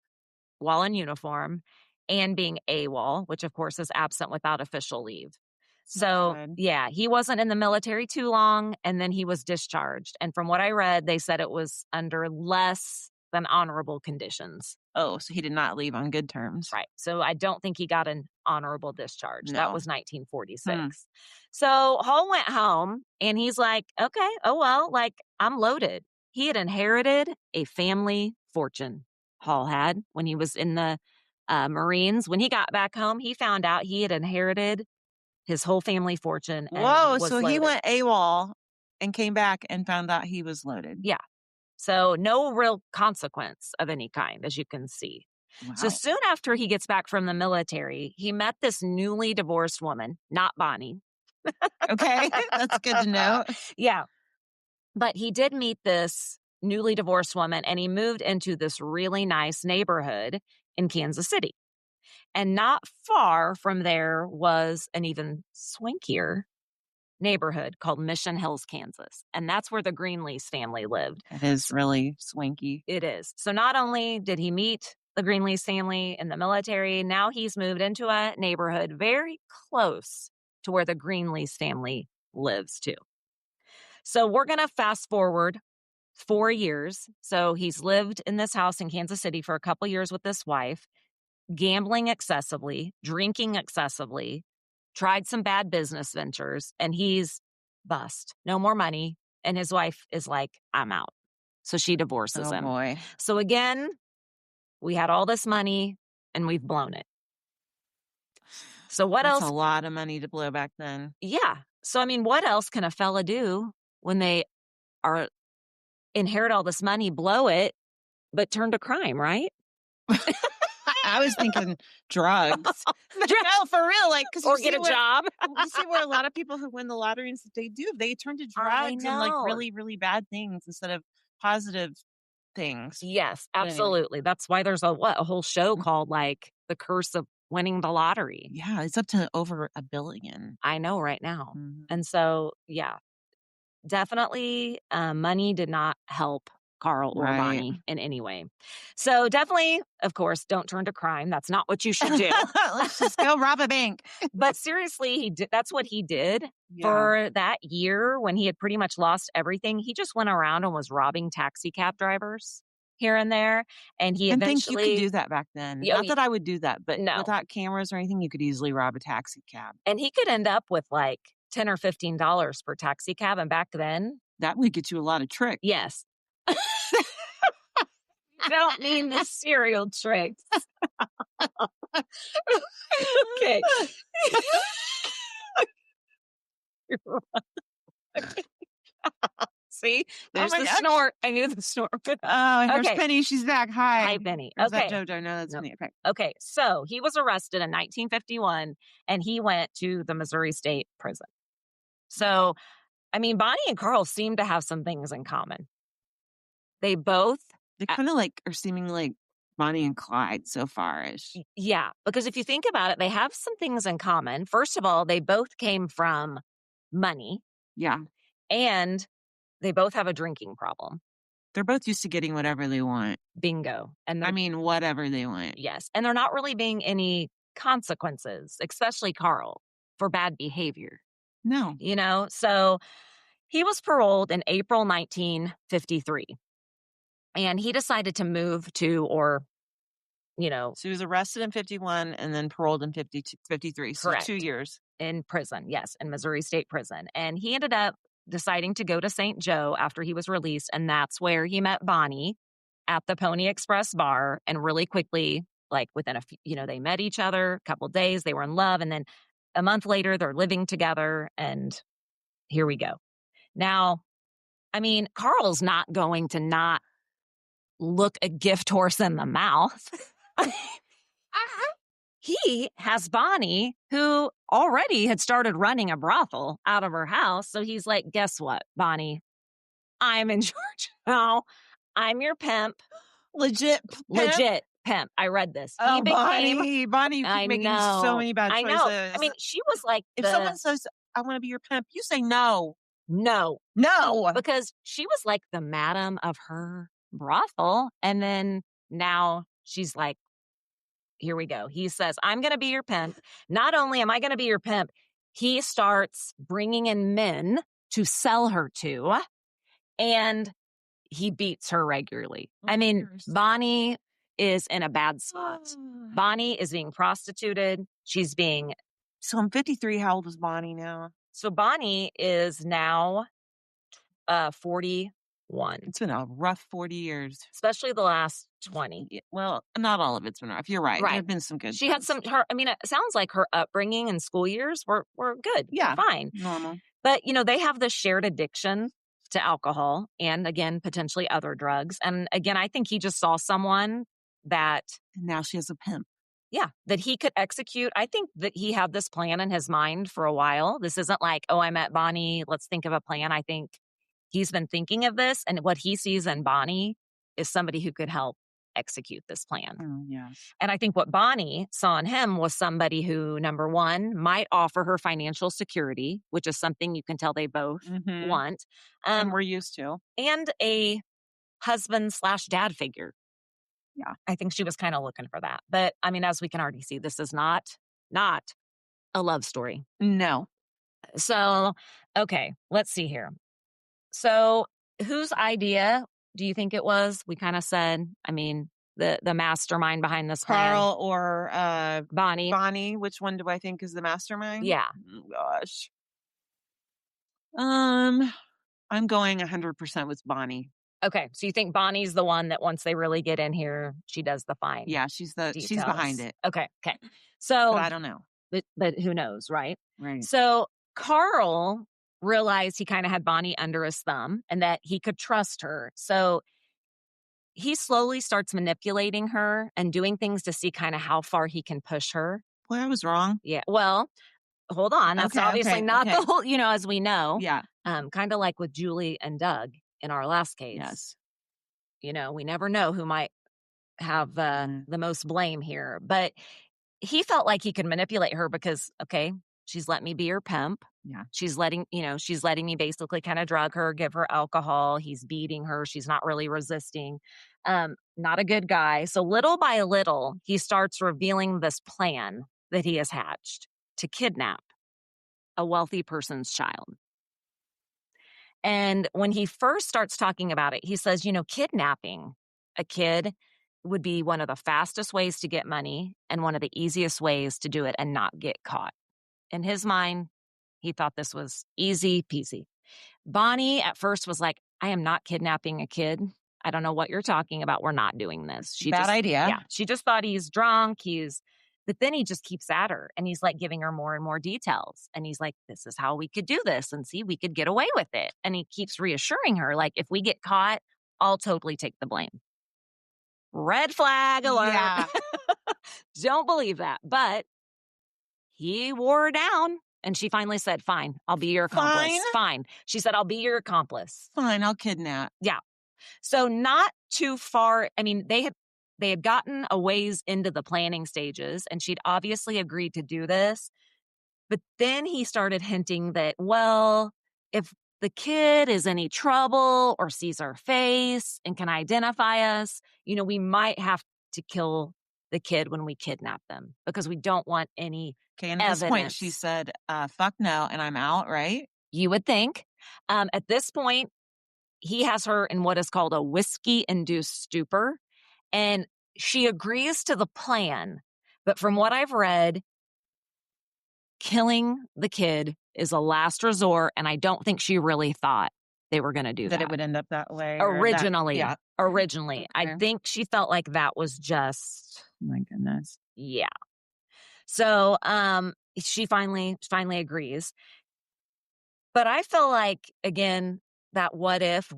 while in uniform and being AWOL, which of course is absent without official leave. So, yeah, he wasn't in the military too long, and then he was discharged. And from what I read, they said it was under less than honorable conditions. Oh, so he did not leave on good terms. Right. So I don't think he got an honorable discharge. No. That was 1946. So Hall went home and he's like, okay, oh, well, I'm loaded. He had inherited a family fortune, Hall had, when he was in the Marines. When he got back home, he found out he had inherited his whole family fortune. Whoa, was so loaded. He went AWOL and came back and found out he was loaded. Yeah. So no real consequence of any kind, as you can see. Wow. So soon after he gets back from the military, he met this newly divorced woman, not Bonnie. Okay, that's good to know. Yeah. But he did meet this newly divorced woman, and he moved into this really nice neighborhood in Kansas City. And not far from there was an even swankier neighborhood called Mission Hills, Kansas. And that's where the Greenlease family lived. It is really swanky. It is. So not only did he meet the Greenlease family in the military, now he's moved into a neighborhood very close to where the Greenlease family lives too. So we're going to fast forward 4 years. So he's lived in this house in Kansas City for a couple years with this wife, gambling excessively, drinking excessively, tried some bad business ventures, and he's bust. No more money. And his wife is like, I'm out. So she divorces him. Boy. So again, we had all this money and we've blown it. So what else? That's a lot of money to blow back then. Yeah. So, I mean, what else can a fella do when they inherit all this money, blow it, but turn to crime, right? I was thinking drugs. No, for real. Or get a job. You see where a lot of people who win the lottery and stuff, they turn to drugs and really, really bad things instead of positive things. Yes, absolutely. Anyway. That's why there's a whole show called The Curse of Winning the Lottery. Yeah, it's up to over $1 billion. I know right now. Mm-hmm. And so, yeah, definitely money did not help Carl or Bonnie in any way. So definitely, of course, don't turn to crime. That's not what you should do. Let's just go rob a bank. But seriously, that's what he did for that year when he had pretty much lost everything. He just went around and was robbing taxi cab drivers here and there. And he eventually... think you could do that back then. Not that I would do that, but without cameras or anything, you could easily rob a taxi cab. And he could end up with $10 or $15 per taxi cab. And back then... that would get you a lot of tricks. Yes. Don't mean the serial tricks. Okay. See? There's the snort. I knew the snort. Oh, here's Penny. She's back. Hi, Penny. Okay. Is that JoJo? No, that's me. Okay. Okay. So he was arrested in 1951 and he went to the Missouri State Prison. So, I mean, Bonnie and Carl seem to have some things in common. They kind of are seeming like Bonnie and Clyde so far-ish. Yeah, because if you think about it, they have some things in common. First of all, they both came from money. Yeah. And they both have a drinking problem. They're both used to getting whatever they want. Bingo. And whatever they want. Yes. And they're not really being any consequences, especially Carl, for bad behavior. No. So he was paroled in April 1953. And he decided to move to, So he was arrested in 51 and then paroled in 53. So correct. 2 years. In prison, yes, in Missouri State Prison. And he ended up deciding to go to St. Joe after he was released. And that's where he met Bonnie at the Pony Express bar. And really quickly, within a few, they met each other, a couple of days, they were in love. And then a month later, they're living together. And here we go. Now, I mean, Carl's not going to not look a gift horse in the mouth. he has Bonnie, who already had started running a brothel out of her house. So he's like, guess what, Bonnie? I'm in charge now. I'm your pimp. Legit pimp? Legit pimp. I read this. Oh, He became, Bonnie, you keep making so many bad choices. I know. I mean, she was like, if someone says, I want to be your pimp, you say no. No. Because she was like the madam of her brothel. And then now she's like, here we go. He says, I'm going to be your pimp. Not only am I going to be your pimp, he starts bringing in men to sell her to, and he beats her regularly. I mean, Bonnie is in a bad spot. Bonnie is being prostituted. She's being... So I'm 53. How old is Bonnie now? So Bonnie is now 41. It's been a rough 40 years. Especially the last 20. Well, not all of it's been rough. You're right. There have been some good She had some... it sounds like her upbringing and school years were good. Yeah. Fine. Normal. But, they have this shared addiction to alcohol and, again, potentially other drugs. And, again, I think he just saw someone that... And now she has a pimp. Yeah, that he could execute. I think that he had this plan in his mind for a while. This isn't like, oh, I met Bonnie, let's think of a plan. I think he's been thinking of this, and what he sees in Bonnie is somebody who could help execute this plan. Oh, yes. And I think what Bonnie saw in him was somebody who, number one, might offer her financial security, which is something you can tell they both want. And we're used to. And a husband/dad figure. Yeah. I think she was kind of looking for that. But, I mean, as we can already see, this is not a love story. No. So, okay, let's see here. So, whose idea do you think it was? We kind of said, I mean, the mastermind behind this plan. Carl or Bonnie. Bonnie. Which one do I think is the mastermind? Yeah. Oh, gosh. I'm going 100% with Bonnie. Okay, so you think Bonnie's the one that once they really get in here, she does the fine. Yeah, she's behind it. Okay. So, but I don't know. But who knows, right? Right. So Carl realized he kind of had Bonnie under his thumb and that he could trust her. So he slowly starts manipulating her and doing things to see kind of how far he can push her. Boy, I was wrong. Yeah. Well, hold on. That's obviously not the whole, as we know. Yeah. Kind of like with Julie and Doug in our last case. Yes. We never know who might have the most blame here. But he felt like he could manipulate her because, okay, she's let me be her pimp. Yeah. She's letting me basically kind of drug her, give her alcohol. He's beating her. She's not really resisting. Not a good guy. So little by little, he starts revealing this plan that he has hatched to kidnap a wealthy person's child. And when he first starts talking about it, he says, kidnapping a kid would be one of the fastest ways to get money and one of the easiest ways to do it and not get caught. In his mind, he thought this was easy peasy. Bonnie at first was like, I am not kidnapping a kid. I don't know what you're talking about. We're not doing this. Bad idea. Yeah. She just thought he's drunk. But then he just keeps at her and he's like giving her more and more details. And he's like, this is how we could do this. And see, we could get away with it. And he keeps reassuring her, like, if we get caught, I'll totally take the blame. Red flag alert. Yeah. Don't believe that. But he wore her down. And she finally said, fine, I'll be your accomplice. Fine. She said, I'll be your accomplice. Fine, I'll kidnap. Yeah. So not too far. I mean, they had gotten a ways into the planning stages, and she'd obviously agreed to do this. But then he started hinting that, well, if the kid is any trouble or sees our face and can identify us, we might have to kill the kid when we kidnap them because we don't want any and evidence. At this point, she said, fuck no, and I'm out, right? You would think. At this point, he has her in what is called a whiskey-induced stupor, and she agrees to the plan. But from what I've read, killing the kid is a last resort, and I don't think she really thought they were going to do that. That it would end up that way. Originally. Okay. I think she felt like that was just... My goodness. Yeah. So she finally agrees. But I feel like, again, that what if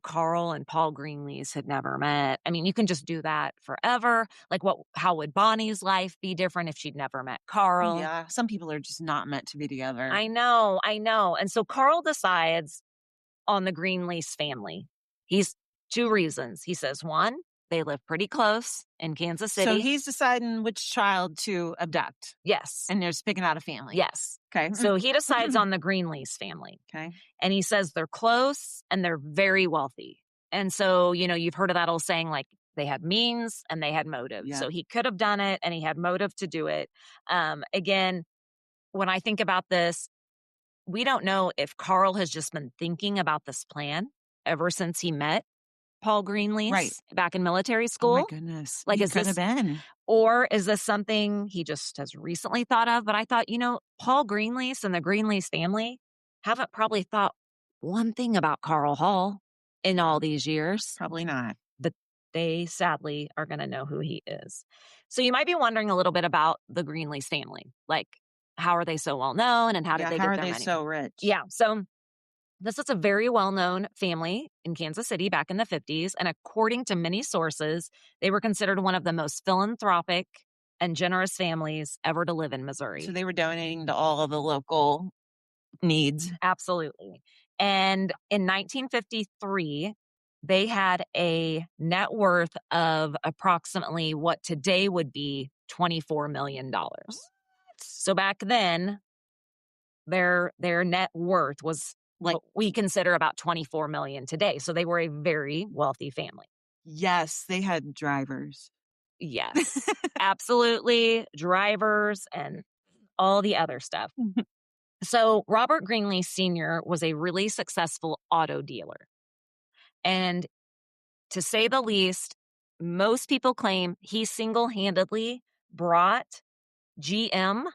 Carl and Paul Greenlease had never met. I mean, you can just do that forever. Like, how would Bonnie's life be different if she'd never met Carl? Yeah, some people are just not meant to be together. I know. And so Carl decides on the Greenlease family. He's 2 reasons. He says, 1, they live pretty close in Kansas City. So he's deciding which child to abduct. Yes. And they're picking out a family. Yes. Okay. So he decides on the Greenlease family. Okay. And he says they're close and they're very wealthy. And so, you've heard of that old saying, like, they had means and they had motive. Yeah. So he could have done it and he had motive to do it. Again, when I think about this, we don't know if Carl has just been thinking about this plan ever since he met Paul Greenlease back in military school. Oh my goodness. Like, it could have been. Or is this something he just has recently thought of? But I thought, Paul Greenlease and the Greenlease family haven't probably thought one thing about Carl Hall in all these years. Probably not. But they sadly are going to know who he is. So you might be wondering a little bit about the Greenlease family. Like, how are they so well known and how did they get their money? How are they so rich? Yeah. So this is a very well-known family in Kansas City back in the 50s. And according to many sources, they were considered one of the most philanthropic and generous families ever to live in Missouri. So they were donating to all of the local needs. Absolutely. And in 1953, they had a net worth of approximately what today would be $24 million. So back then, their net worth was what we consider about $24 million today. So they were a very wealthy family. Yes, they had drivers. Yes, absolutely. Drivers and all the other stuff. So Robert Greenlease Sr. was a really successful auto dealer. And to say the least, most people claim he single-handedly brought GM,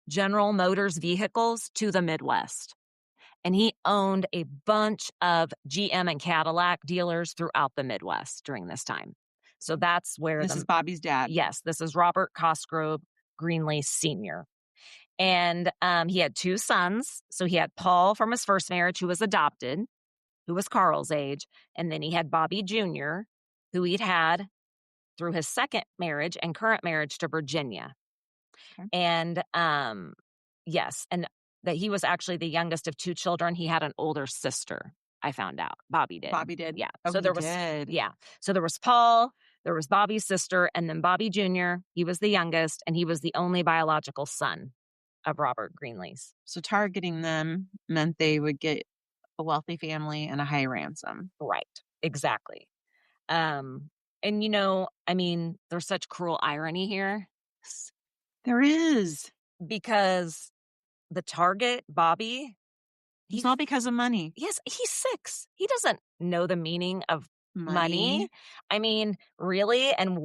General Motors vehicles, to the Midwest. And he owned a bunch of GM and Cadillac dealers throughout the Midwest during this time. So that's where this is Bobby's dad. Yes, this is Robert Cosgrove Greenlease Sr. And he had 2 sons. So he had Paul from his first marriage, who was adopted, who was Carl's age. And then he had Bobby Jr., who he'd had through his second marriage and current marriage to Virginia. Okay. And yes, and that he was actually the youngest of 2 children. He had an older sister, I found out. Bobby did. Yeah. Oh, so there was, yeah. So there was Paul, there was Bobby's sister, and then Bobby Jr., he was the youngest, and he was the only biological son of Robert Greenlease. So targeting them meant they would get a wealthy family and a high ransom. Right. Exactly. And there's such cruel irony here. There is. Because the target, Bobby, it's all because of money. Yes, he's 6. He doesn't know the meaning of money. I mean, really? And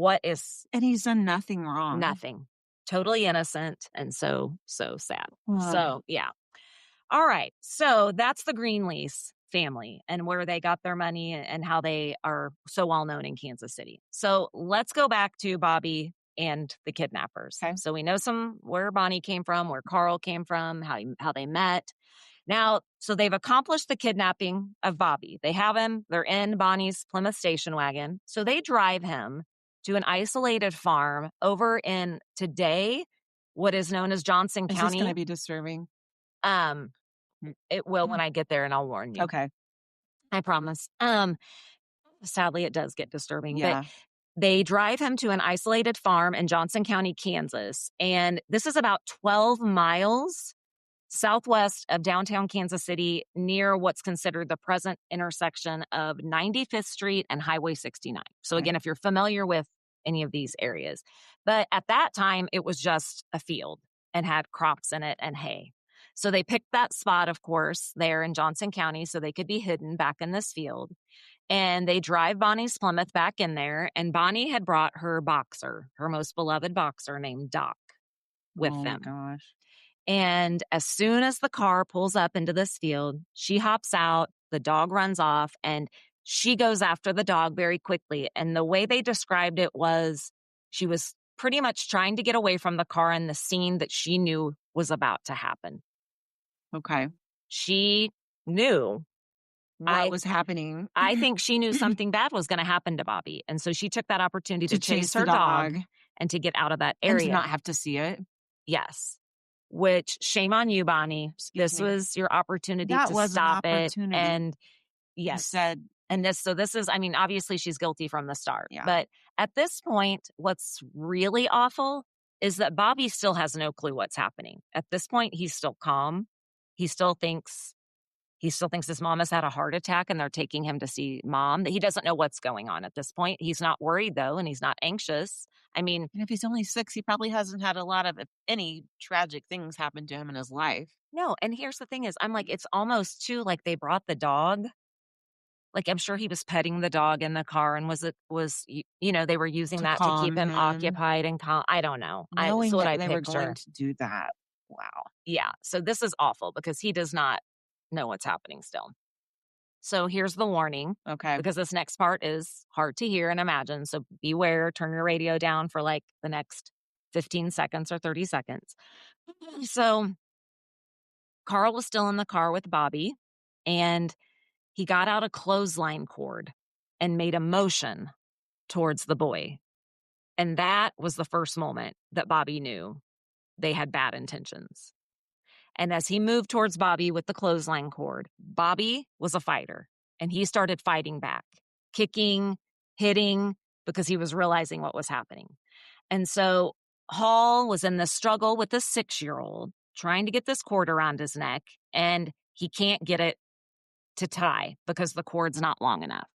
he's done nothing wrong. Nothing. Totally innocent. And so sad. So, yeah. All right. So that's the Greenlease family and where they got their money and how they are so well known in Kansas City. So let's go back to Bobby and the kidnappers. Okay. So we know where Bonnie came from, where Carl came from, how they met. Now, so they've accomplished the kidnapping of Bobby. They have him. They're in Bonnie's Plymouth station wagon. So they drive him to an isolated farm over in today, what is known as Johnson County. Is this going to be disturbing? It will when I get there, and I'll warn you. Okay. I promise. Sadly, it does get disturbing. Yeah. But they drive him to an isolated farm in Johnson County, Kansas. And this is about 12 miles southwest of downtown Kansas City, near what's considered the present intersection of 95th Street and Highway 69. So again, if you're familiar with any of these areas. But at that time, it was just a field and had crops in it and hay. So they picked that spot, of course, there in Johnson County so they could be hidden back in this field. And they drive Bonnie's Plymouth back in there. And Bonnie had brought her boxer, her most beloved boxer named Doc, with them. Oh, my gosh. And as soon as the car pulls up into this field, she hops out, the dog runs off, and she goes after the dog very quickly. And the way they described it was she was pretty much trying to get away from the car and the scene that she knew was about to happen. Okay. She knew what was happening. I think she knew something bad was going to happen to Bobby. And so she took that opportunity to chase her dog and to get out of that area. And to not have to see it. Yes. Which, shame on you, Bonnie. This was your opportunity to stop it. And yes. Said, and this is, I mean, obviously she's guilty from the start. Yeah. But at this point, what's really awful is that Bobby still has no clue what's happening. At this point, he's still calm. He still thinks his mom has had a heart attack and they're taking him to see mom. He doesn't know what's going on at this point. He's not worried, though, and he's not anxious. I mean, and if he's only 6, he probably hasn't had a lot of, if any, tragic things happen to him in his life. No, and here's the thing is, I'm like, it's almost too, like, they brought the dog. Like, I'm sure he was petting the dog in the car, and they were using that to keep him occupied and calm. I don't know. Knowing that's what that I they picture. were going to do that. Wow. Yeah. So this is awful because he does not know what's happening still. So here's the warning. Okay. Because this next part is hard to hear and imagine. So beware, turn your radio down for like the next 15 seconds or 30 seconds. So Carl was still in the car with Bobby, and he got out a clothesline cord and made a motion towards the boy. And that was the first moment that Bobby knew they had bad intentions. And as he moved towards Bobby with the clothesline cord, Bobby was a fighter, and he started fighting back, kicking, hitting, because he was realizing what was happening. And so Hall was in this struggle with this 6-year-old, trying to get this cord around his neck, and he can't get it to tie because the cord's not long enough.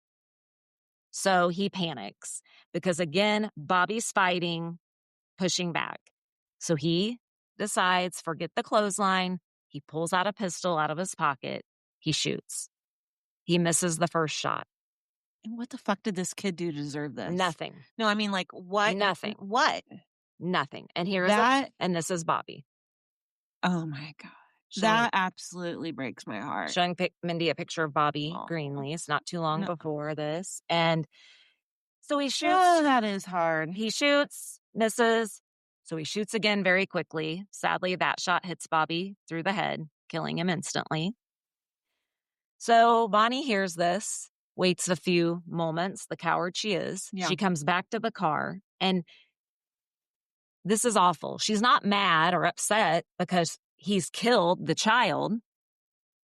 So he panics because, again, Bobby's fighting, pushing back. So he decides, forget the clothesline. He pulls out a pistol out of his pocket. He shoots. He misses the first shot. And what the fuck did this kid do to deserve this? Nothing. No, I mean, like, what? Nothing. What? Nothing. And here is that, and this is Bobby. Oh my God. That absolutely breaks my heart. Showing Mindy a picture of Bobby Greenlease not too long before this. And so he shoots. Oh, that is hard. He shoots, misses. So he shoots again very quickly. Sadly, that shot hits Bobby through the head, killing him instantly. So Bonnie hears this, waits a few moments, the coward she is. Yeah. She comes back to the car, and this is awful. She's not mad or upset because he's killed the child.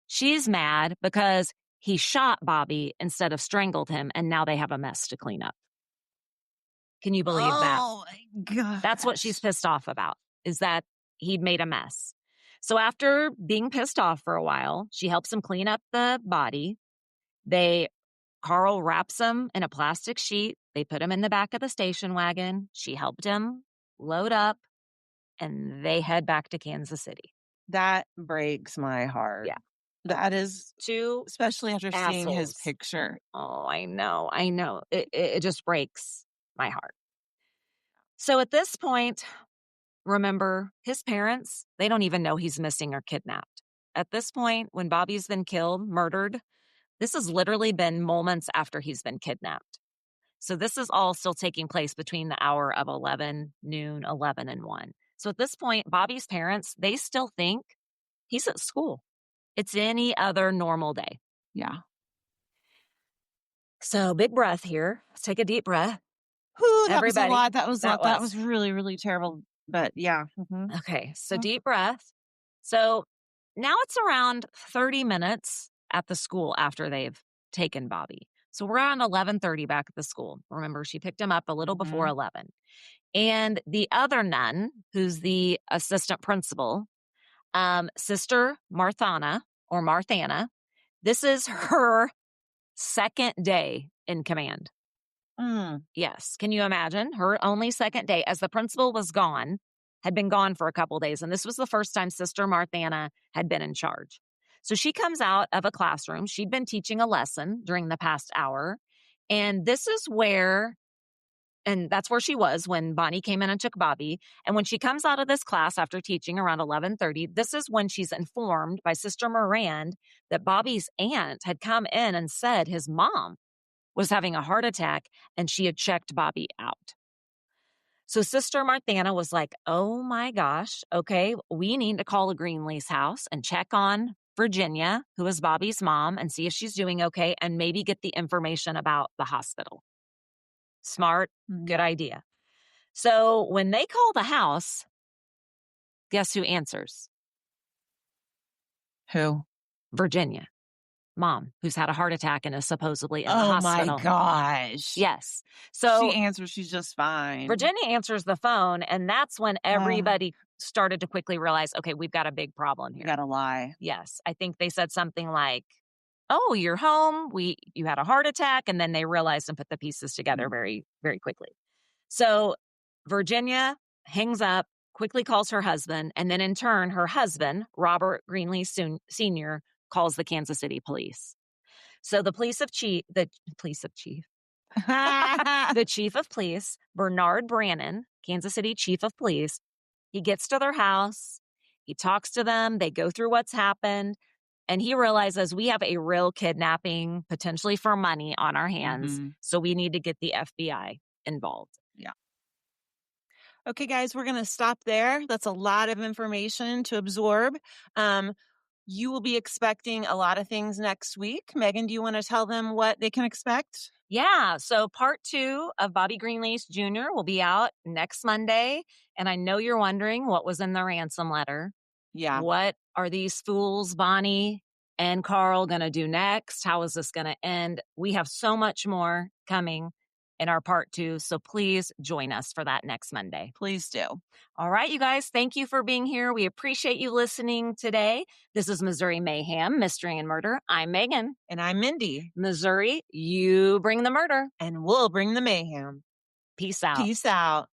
She's mad because he shot Bobby instead of strangled him, and now they have a mess to clean up. Can you believe that? Oh, my God. That's what she's pissed off about, is that he'd made a mess. So after being pissed off for a while, she helps him clean up the body. Carl wraps him in a plastic sheet. They put him in the back of the station wagon. She helped him load up, and they head back to Kansas City. That breaks my heart. Yeah. That is, two, especially after seeing his picture. Oh, I know. It just breaks my heart. So at this point, remember, his parents, they don't even know he's missing or kidnapped. At this point, when Bobby's been killed, murdered, this has literally been moments after he's been kidnapped. So this is all still taking place between the hour of 11, noon, 11, and 1. So at this point, Bobby's parents, they still think he's at school. It's any other normal day. Yeah. So big breath here. Let's take a deep breath. Whew, that was a lot. That was really, really terrible. But yeah. Mm-hmm. Okay. So deep breath. So now it's around 30 minutes at the school after they've taken Bobby. So we're around 11:30 back at the school. Remember, she picked him up a little before 11. And the other nun, who's the assistant principal, Sister Marthana, this is her second day in command. Yes. Can you imagine? Her only second day, as the principal was gone, had been gone for a couple days. And this was the first time Sister Marthana had been in charge. So she comes out of a classroom. She'd been teaching a lesson during the past hour. And this is where, and that's where she was when Bonnie came in and took Bobby. And when she comes out of this class after teaching around 11:30, this is when she's informed by Sister Mirand that Bobby's aunt had come in and said his mom was having a heart attack and she had checked Bobby out. So Sister Marthana was like, oh my gosh, okay, we need to call the Greenlease house and check on Virginia, who is Bobby's mom, and see if she's doing okay and maybe get the information about the hospital. Smart, good idea. So when they call the house, guess who answers? Who? Virginia, mom, who's had a heart attack and is supposedly in the hospital. Oh my gosh. Yes. So she answers, she's just fine. Virginia answers the phone, and that's when everybody started to quickly realize, okay, we've got a big problem here. You gotta lie. Yes. I think they said something like, oh, you're home. You had a heart attack. And then they realized and put the pieces together very, very quickly. So Virginia hangs up, quickly calls her husband. And then in turn, her husband, Robert Greenlease Sr., calls the Kansas City police. So the chief of police, Bernard Brannon, Kansas City chief of police, he gets to their house. He talks to them. They go through what's happened. And he realizes we have a real kidnapping, potentially for money, on our hands. So we need to get the FBI involved. Yeah. Okay, guys, we're going to stop there. That's a lot of information to absorb. You will be expecting a lot of things next week. Megan, do you want to tell them what they can expect? Yeah. So part 2 of Bobby Greenlease Jr. will be out next Monday. And I know you're wondering what was in the ransom letter. Yeah. What are these fools, Bonnie and Carl, going to do next? How is this going to end? We have so much more coming in our part 2. So please join us for that next Monday. Please do. All right, you guys, thank you for being here. We appreciate you listening today. This is Missouri Mayhem, Mystery and Murder. I'm Megan. And I'm Mindy. Missouri, you bring the murder. And we'll bring the mayhem. Peace out. Peace out.